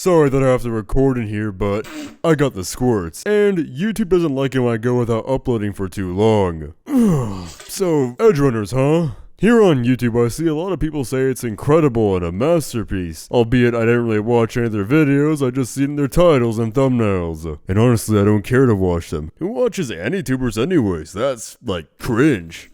Sorry that I have to record in here, but I got the squirts. And YouTube doesn't like it when I go without uploading for too long. So, Edgerunners, huh? Here on YouTube, I see a lot of people say it's incredible and a masterpiece. Albeit I didn't really watch any of their videos, I just seen their titles and thumbnails. And honestly, I don't care to watch them. Who watches AniTubers anyways? That's, like, cringe.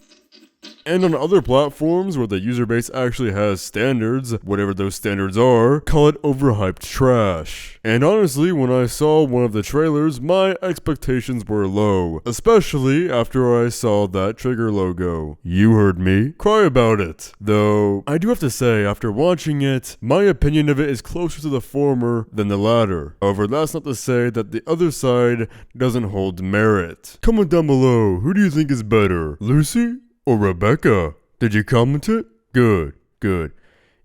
And on other platforms where the user base actually has standards, whatever those standards are, call it overhyped trash. And honestly, when I saw one of the trailers, my expectations were low. Especially after I saw that trigger logo. You heard me. Cry about it. Though, I do have to say, after watching it, my opinion of it is closer to the former than the latter. However, that's not to say that the other side doesn't hold merit. Comment down below, who do you think is better? Lucy? Or Rebecca? Did you comment it? Good.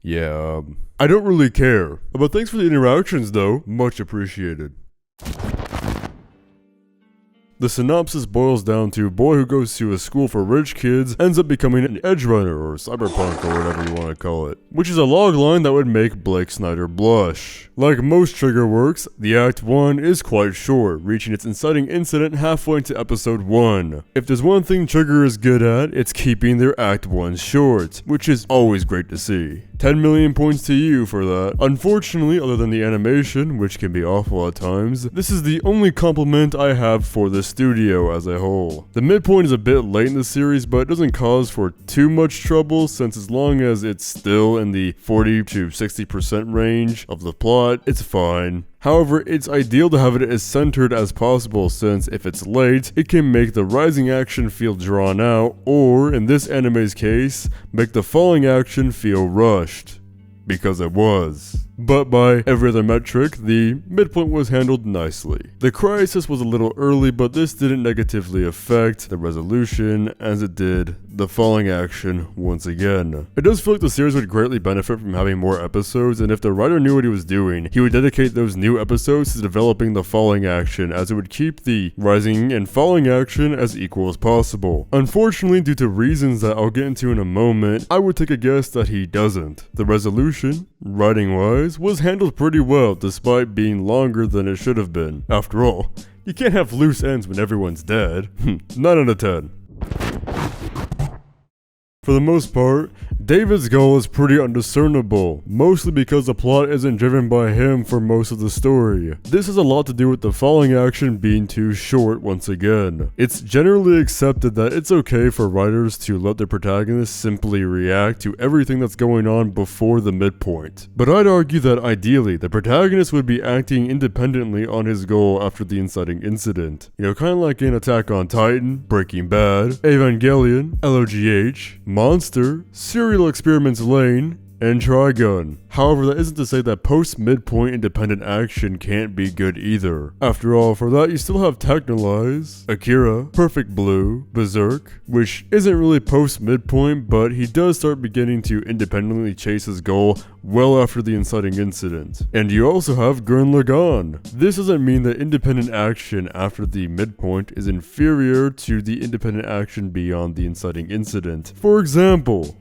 Yeah, I don't really care. But thanks for the interactions though, much appreciated. The synopsis boils down to a boy who goes to a school for rich kids ends up becoming an edgerunner or cyberpunk or whatever you want to call it, which is a logline that would make Blake Snyder blush. Like most trigger works, the Act 1 is quite short, reaching its inciting incident halfway into episode 1. If there's one thing Trigger is good at, it's keeping their Act 1 short, which is always great to see. 10 million points to you for that. Unfortunately, other than the animation, which can be awful at times, this is the only compliment I have for the studio as a whole. The midpoint is a bit late in the series, but it doesn't cause for too much trouble since as long as it's still in the 40 to 60% range of the plot, it's fine. However, it's ideal to have it as centered as possible since if it's late, it can make the rising action feel drawn out, or in this anime's case, make the falling action feel rushed. Because it was. But by every other metric, the midpoint was handled nicely. The crisis was a little early, but this didn't negatively affect the resolution as it did the falling action once again. It does feel like the series would greatly benefit from having more episodes, and if the writer knew what he was doing, he would dedicate those new episodes to developing the falling action, as it would keep the rising and falling action as equal as possible. Unfortunately, due to reasons that I'll get into in a moment, I would take a guess that he doesn't. The resolution, writing-wise, was handled pretty well despite being longer than it should have been. After all, you can't have loose ends when everyone's dead. 9 out of 10. For the most part, David's goal is pretty undiscernible, mostly because the plot isn't driven by him for most of the story. This has a lot to do with the falling action being too short once again. It's generally accepted that it's okay for writers to let their protagonists simply react to everything that's going on before the midpoint. But I'd argue that ideally, the protagonist would be acting independently on his goal after the inciting incident. You know, kind of like in Attack on Titan, Breaking Bad, Evangelion, LOGH, Monster, Serial Experiments Lane, and Trigun. However, that isn't to say that post-midpoint independent action can't be good either. After all, for that you still have Technolize, Akira, Perfect Blue, Berserk, which isn't really post-midpoint, but he does start beginning to independently chase his goal well after the inciting incident. And you also have Gurren Lagann. This doesn't mean that independent action after the midpoint is inferior to the independent action beyond the inciting incident. For example,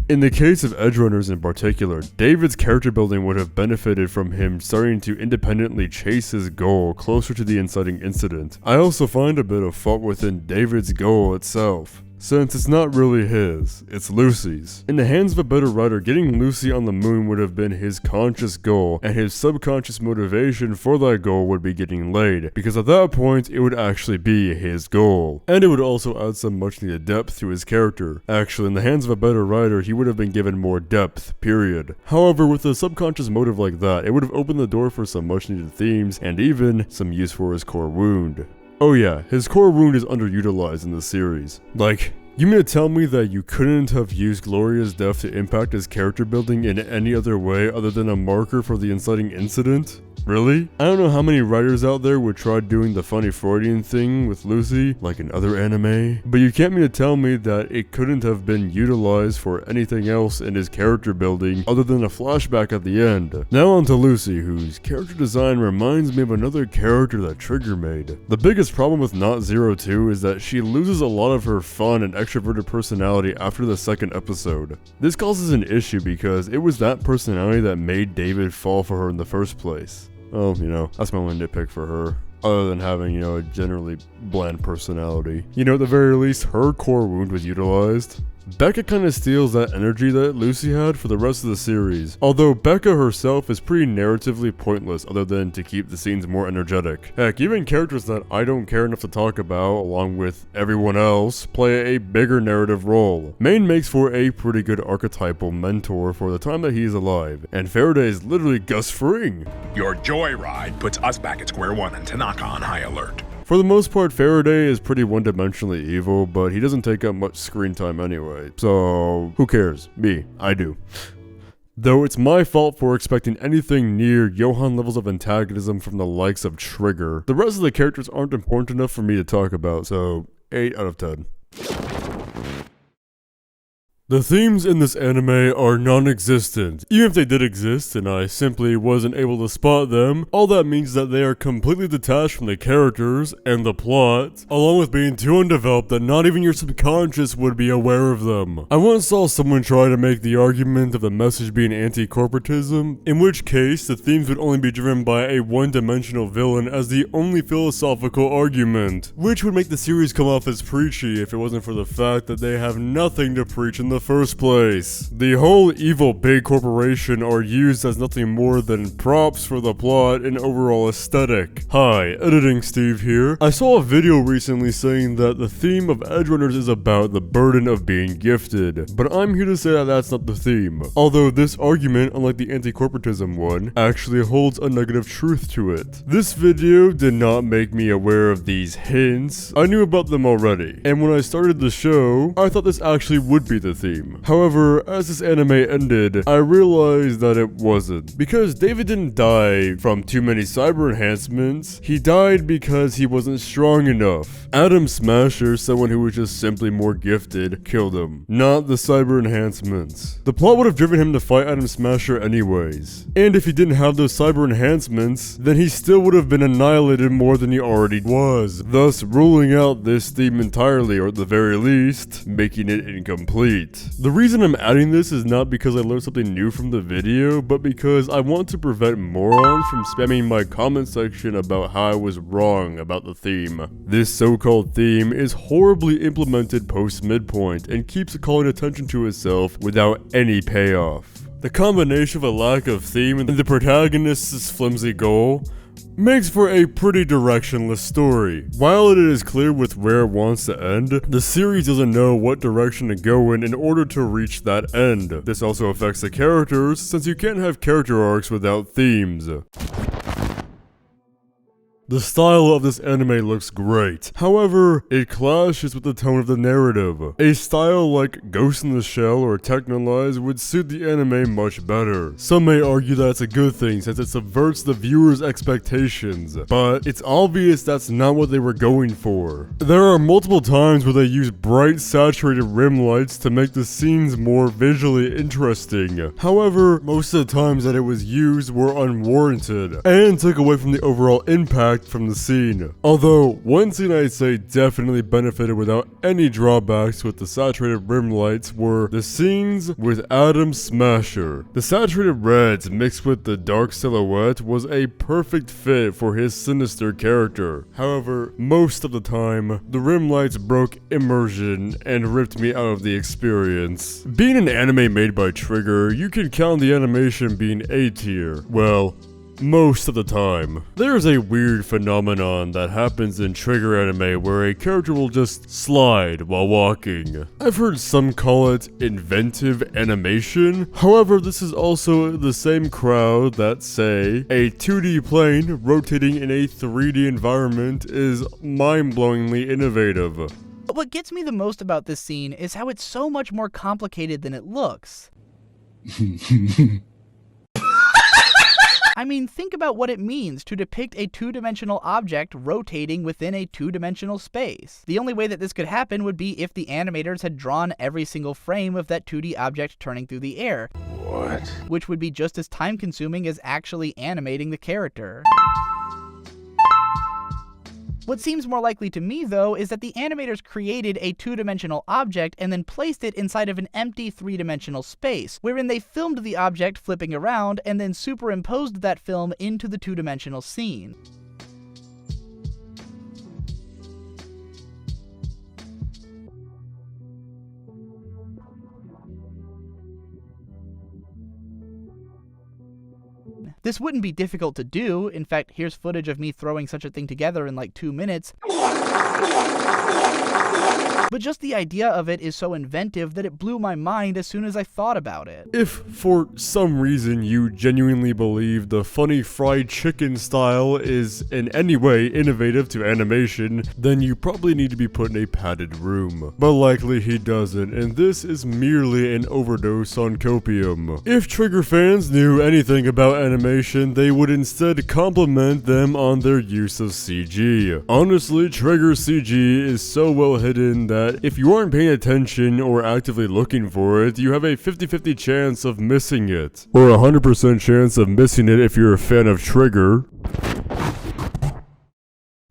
in the case of Edgerunners in particular, David's character building would have benefited from him starting to independently chase his goal closer to the inciting incident. I also find a bit of fault within David's goal itself, since it's not really his, it's Lucy's. In the hands of a better writer, getting Lucy on the moon would have been his conscious goal, and his subconscious motivation for that goal would be getting laid, because at that point, it would actually be his goal. And it would also add some much needed depth to his character. Actually, in the hands of a better writer, he would have been given more depth, period. However, with a subconscious motive like that, it would have opened the door for some much needed themes, and even some use for his core wound. Oh yeah, his core wound is underutilized in the series. Like, you mean to tell me that you couldn't have used Gloria's death to impact his character building in any other way other than a marker for the inciting incident? Really? I don't know how many writers out there would try doing the funny Freudian thing with Lucy, like in other anime, but you can't mean to tell me that it couldn't have been utilized for anything else in his character building other than a flashback at the end. Now on to Lucy, whose character design reminds me of another character that Trigger made. The biggest problem with Not Zero 2 is that she loses a lot of her fun and extroverted personality after the second episode. This causes an issue because it was that personality that made David fall for her in the first place. Oh, that's my only nitpick for her. Other than having, a generally bland personality. At the very least, her core wound was utilized. Becca kinda steals that energy that Lucy had for the rest of the series, although Becca herself is pretty narratively pointless other than to keep the scenes more energetic. Heck, even characters that I don't care enough to talk about, along with everyone else, play a bigger narrative role. Maine makes for a pretty good archetypal mentor for the time that he is alive, and Faraday is literally Gus Fring. Your joyride puts us back at square one and Tanaka on high alert. For the most part, Faraday is pretty one-dimensionally evil, but he doesn't take up much screen time anyway. So, who cares? Me. I do. Though it's my fault for expecting anything near Johan levels of antagonism from the likes of Trigger, the rest of the characters aren't important enough for me to talk about, so 8 out of 10. The themes in this anime are non-existent. Even if they did exist and I simply wasn't able to spot them, all that means that they are completely detached from the characters and the plot, along with being too undeveloped that not even your subconscious would be aware of them. I once saw someone try to make the argument of the message being anti-corporatism, in which case the themes would only be driven by a one-dimensional villain as the only philosophical argument, which would make the series come off as preachy if it wasn't for the fact that they have nothing to preach in the first place. The whole evil big corporation are used as nothing more than props for the plot and overall aesthetic. Hi, Editing Steve here. I saw a video recently saying that the theme of Edgerunners is about the burden of being gifted, but I'm here to say that that's not the theme. Although this argument, unlike the anti-corporatism one, actually holds a negative truth to it. This video did not make me aware of these hints. I knew about them already, and when I started the show, I thought this actually would be the theme. However, as this anime ended, I realized that it wasn't. Because David didn't die from too many cyber enhancements, he died because he wasn't strong enough. Adam Smasher, someone who was just simply more gifted, killed him, not the cyber enhancements. The plot would have driven him to fight Adam Smasher anyways. And if he didn't have those cyber enhancements, then he still would have been annihilated more than he already was, thus ruling out this theme entirely, or at the very least, making it incomplete. The reason I'm adding this is not because I learned something new from the video, but because I want to prevent morons from spamming my comment section about how I was wrong about the theme. This so-called theme is horribly implemented post-midpoint and keeps calling attention to itself without any payoff. The combination of a lack of theme and the protagonist's flimsy goal makes for a pretty directionless story. While it is clear with where it wants to end, the series doesn't know what direction to go in order to reach that end. This also affects the characters, since you can't have character arcs without themes. The style of this anime looks great, however, it clashes with the tone of the narrative. A style like Ghost in the Shell or Technolize would suit the anime much better. Some may argue that it's a good thing since it subverts the viewer's expectations, but it's obvious that's not what they were going for. There are multiple times where they use bright saturated rim lights to make the scenes more visually interesting. However, most of the times that it was used were unwarranted and took away from the overall impact from the scene. Although, one scene I'd say definitely benefited without any drawbacks with the saturated rim lights were the scenes with Adam Smasher. The saturated reds mixed with the dark silhouette was a perfect fit for his sinister character. However, most of the time, the rim lights broke immersion and ripped me out of the experience. Being an anime made by Trigger, you can count the animation being A tier. Well, most of the time. There's a weird phenomenon that happens in Trigger anime where a character will just slide while walking. I've heard some call it inventive animation. However, this is also the same crowd that say a 2D plane rotating in a 3D environment is mind-blowingly innovative. But what gets me the most about this scene is how it's so much more complicated than it looks. I mean, think about what it means to depict a two-dimensional object rotating within a two-dimensional space. The only way that this could happen would be if the animators had drawn every single frame of that 2D object turning through the air. What? Which would be just as time-consuming as actually animating the character. What seems more likely to me, though, is that the animators created a two-dimensional object and then placed it inside of an empty three-dimensional space, wherein they filmed the object flipping around and then superimposed that film into the two-dimensional scene. This wouldn't be difficult to do. In fact, here's footage of me throwing such a thing together in like 2 minutes. But just the idea of it is so inventive that it blew my mind as soon as I thought about it. If, for some reason, you genuinely believe the funny fried chicken style is in any way innovative to animation, then you probably need to be put in a padded room. But likely he doesn't, and this is merely an overdose on copium. If Trigger fans knew anything about animation, they would instead compliment them on their use of CG. Honestly, Trigger CG is so well hidden that if you aren't paying attention or actively looking for it, you have a 50-50 chance of missing it. Or a 100% chance of missing it if you're a fan of Trigger.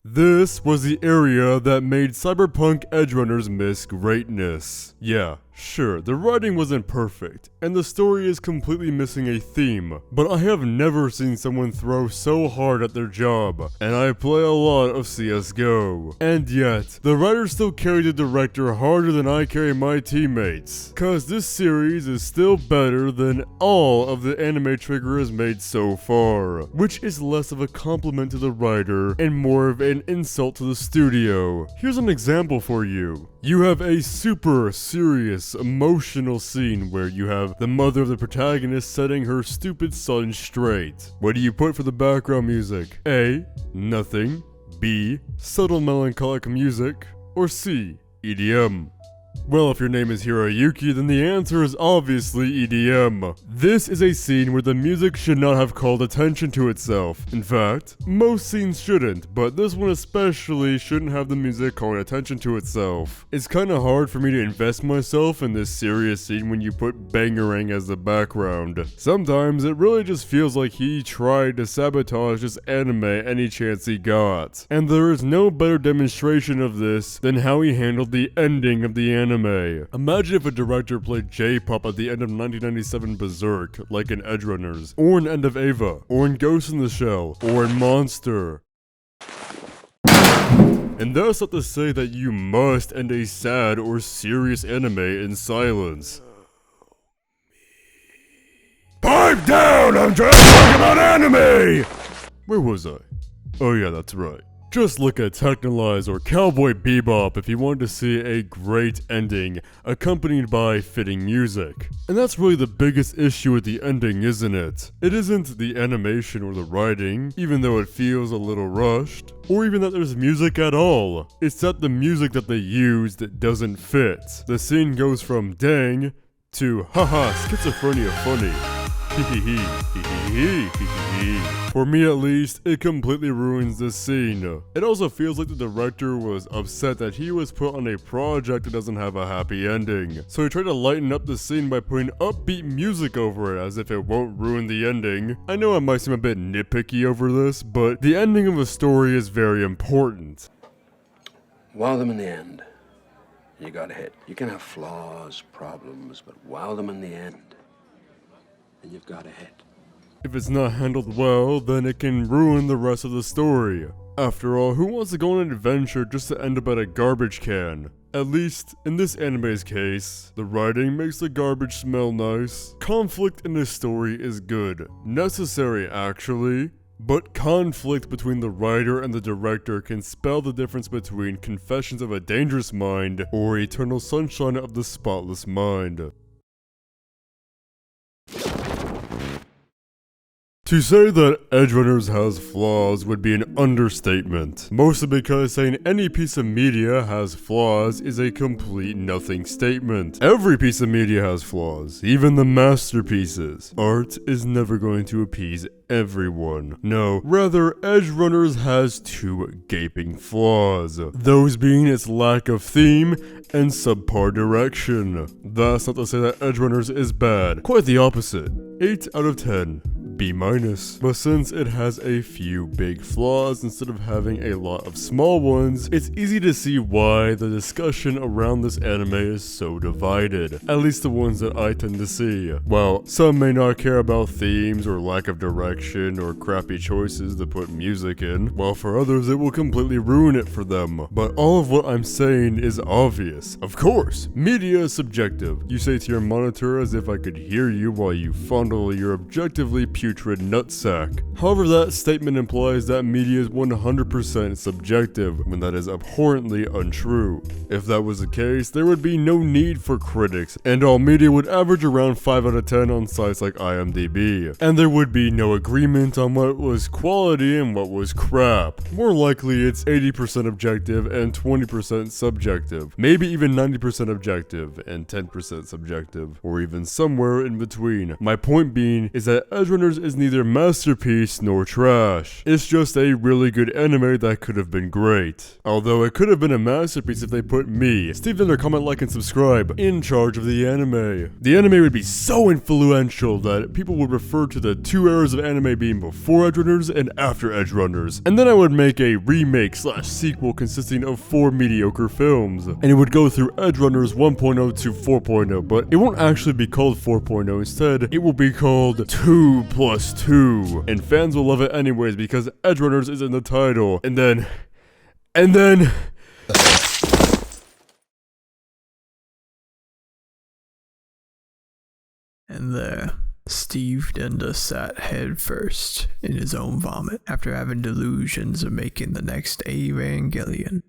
This was the area that made Cyberpunk Edgerunners miss greatness. Yeah, sure, the writing wasn't perfect, and the story is completely missing a theme, but I have never seen someone throw so hard at their job, and I play a lot of CSGO. And yet, the writers still carry the director harder than I carry my teammates, cause this series is still better than all of the anime Trigger has made so far, which is less of a compliment to the writer and more of an insult to the studio. Here's an example for you. You have a super serious, emotional scene where you have the mother of the protagonist setting her stupid son straight. What do you put for the background music? A. Nothing. B. Subtle melancholic music. Or C. EDM. Well, if your name is Hiroyuki, then the answer is obviously EDM. This is a scene where the music should not have called attention to itself. In fact, most scenes shouldn't, but this one especially shouldn't have the music calling attention to itself. It's kinda hard for me to invest myself in this serious scene when you put bangerang as the background. Sometimes it really just feels like he tried to sabotage this anime any chance he got. And there is no better demonstration of this than how he handled the ending of the anime. Imagine if a director played J-pop at the end of 1997 Berserk, like in Edgerunners, or in End of Ava, or in Ghost in the Shell, or in Monster. And that's not to say that you must end a sad or serious anime in silence. Pipe down! I'm trying to talk about anime! Where was I? Oh yeah, that's right. Just look at Technolize or Cowboy Bebop if you want to see a great ending, accompanied by fitting music. And that's really the biggest issue with the ending, isn't it? It isn't the animation or the writing, even though it feels a little rushed, or even that there's music at all. It's that the music that they used doesn't fit. The scene goes from dang to haha, schizophrenia funny. For me at least, it completely ruins the scene. It also feels like the director was upset that he was put on a project that doesn't have a happy ending. So he tried to lighten up the scene by putting upbeat music over it as if it won't ruin the ending. I know I might seem a bit nitpicky over this, but the ending of a story is very important. Wow them in the end. You got hit. You can have flaws, problems, but wow them in the end. And you've got a hit. If it's not handled well, then it can ruin the rest of the story. After all, who wants to go on an adventure just to end up at a garbage can? At least, in this anime's case, the writing makes the garbage smell nice. Conflict in this story is good. Necessary, actually. But conflict between the writer and the director can spell the difference between Confessions of a Dangerous Mind or Eternal Sunshine of the Spotless Mind. To say that Edgerunners has flaws would be an understatement, mostly because saying any piece of media has flaws is a complete nothing statement. Every piece of media has flaws, even the masterpieces. Art is never going to appease everyone. No, rather, Edgerunners has two gaping flaws, those being its lack of theme and subpar direction. That's not to say that Edgerunners is bad, quite the opposite. 8 out of 10. B-. But since it has a few big flaws instead of having a lot of small ones, it's easy to see why the discussion around this anime is so divided, at least the ones that I tend to see. While some may not care about themes or lack of direction or crappy choices to put music in, while for others it will completely ruin it for them. But all of what I'm saying is obvious. Of course, media is subjective. You say to your monitor as if I could hear you while you fondle your objectively putrid nutsack. However, that statement implies that media is 100% subjective, when that is abhorrently untrue. If that was the case, there would be no need for critics, and all media would average around 5 out of 10 on sites like IMDb. And there would be no agreement on what was quality and what was crap. More likely, it's 80% objective and 20% subjective. Maybe even 90% objective and 10% subjective, or even somewhere in between. My point being is that Edgerunners is neither masterpiece nor trash. It's just a really good anime that could have been great. Although it could have been a masterpiece if they put me, SteveDender, comment, like, and subscribe, in charge of the anime. The anime would be so influential that people would refer to the 2 eras of anime being before Edgerunners and after Edgerunners. And then I would make a remake/sequel consisting of 4 mediocre films. And it would go through Edgerunners 1.0 to 4.0, but it won't actually be called 4.0. Instead, it will be called 2+2. And fans will love it anyways because Edgerunners is in the title. And then... And there, SteveDender sat head first in his own vomit after having delusions of making the next Evangelion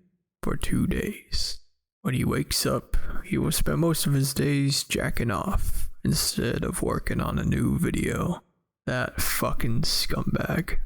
for 2 days. When he wakes up, he will spend most of his days jacking off instead of working on a new video. That fucking scumbag.